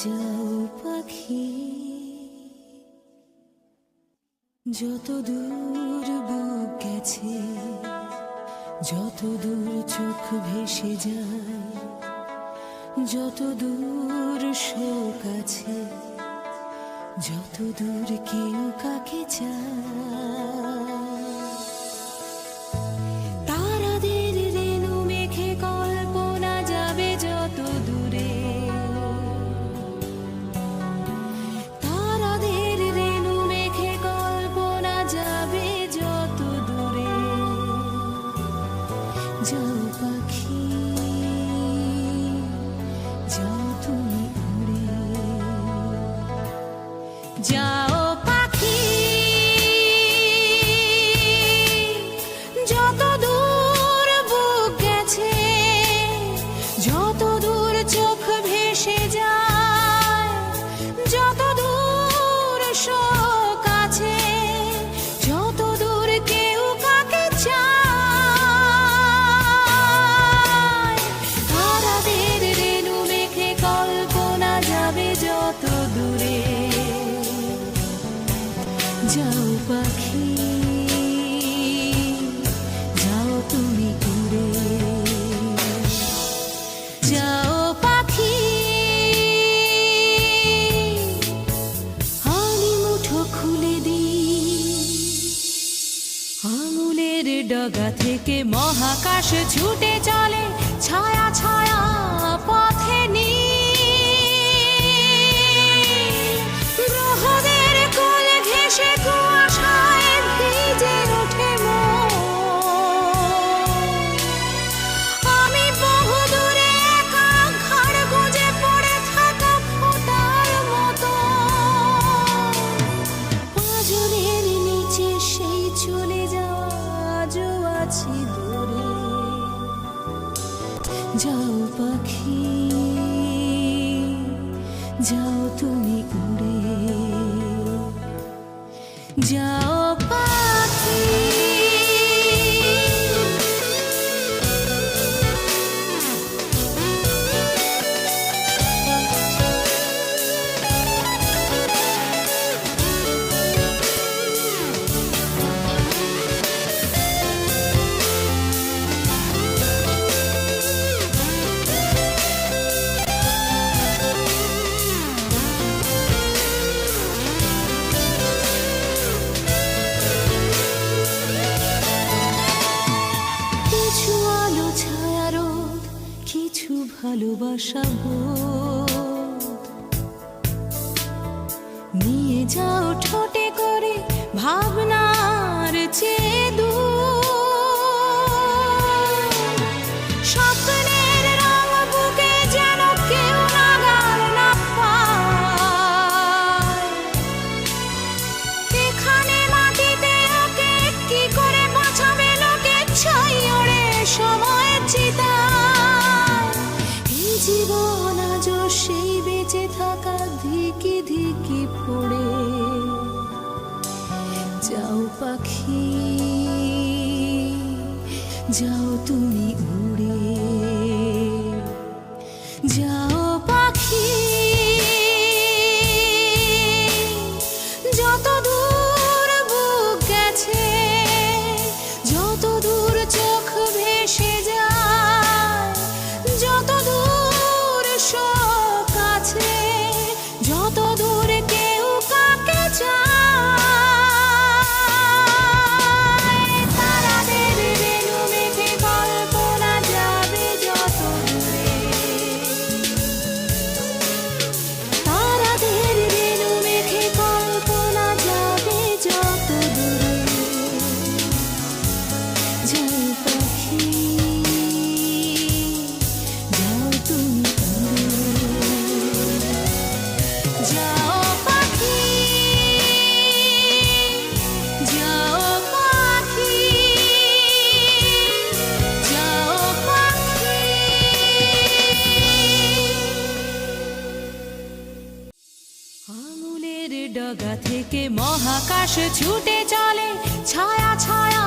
যাও পাখি, যত দূর বুক গেছে, যত দূর চোখ ভেসে যায়, যত দূর শোক আছে, যত দূর কেউ কাকে চায়। তারাদের রেণু মেখে কল্পনা যাবে যত দূরে, তারাদের রেণু মেখে কল্পনা যাবে যত দূরে। যাও পাখি, যাও তুমি উড়ে, যাও পাখি, যত দূর বুক গেছে, যত দূর চোখ ভেসে যায়, যত দূর শোক আছে, যত দূর কেউ কাকে চায়। তারাদের রেণু মেখে কল্পনা যাবে যত দূরে। যাও পাখি, যাও তুমি উড়ে, যাও পাখি। আমি মুঠো খুলে দিই, আঙুলের ডগা থেকে মহাকাশ ছুটে চলে ছায়া ছায়া পথে গ্রহদের কোল ঘেঁষে কুয়াশায় ভিজে ওঠে মন। আমি বহু দূরে একা ঘাড় গুঁজে পড়ে থাকা ফোঁটার মতো, পাঁজরের নিচে সেই চলে যাওয়া আজও আছে দূরে। যাও পাখি, যাও তুমি উড়ে, যাও পাখি। কিছু আলো ছায়া রোদ, কিছু ভালোবাসা বোধ, নিয়ে যাও ঠোঁটে করে ভাবনার চেয়ে দূর। স্বপ্নের রং বুকে যেন কেউ নাগাল না পায়। এখানে মাটিতে ওকে কি করে বাঁচাবে লোকে ছাই ওড়ে সময় চিতায়। এই জীবন আজও সেই বেঁচে থাকা ধিকি ধিকি পড়ে। যাও পাখি, যাও তুমি উড়ে, যাও পাখি। যত দূর বুক গেছে, যত দূর চোখ ভেসে যায়, যত দূর শোক আছে, যত দূর কেউ কাকে চায়। তারাদের রেণু মেখে কল্পনা যাবে যত দূরে, তারাদের রেণু মেখে কল্পনা যাবে যত দূরে। যাও পাখি, যাও তুমি উড়ে, যাও পাখি, যাও পাখি, যাও পাখি। আঙুলের ডগা থেকে মহাকাশ ছুটে চলে ছায়া ছায়া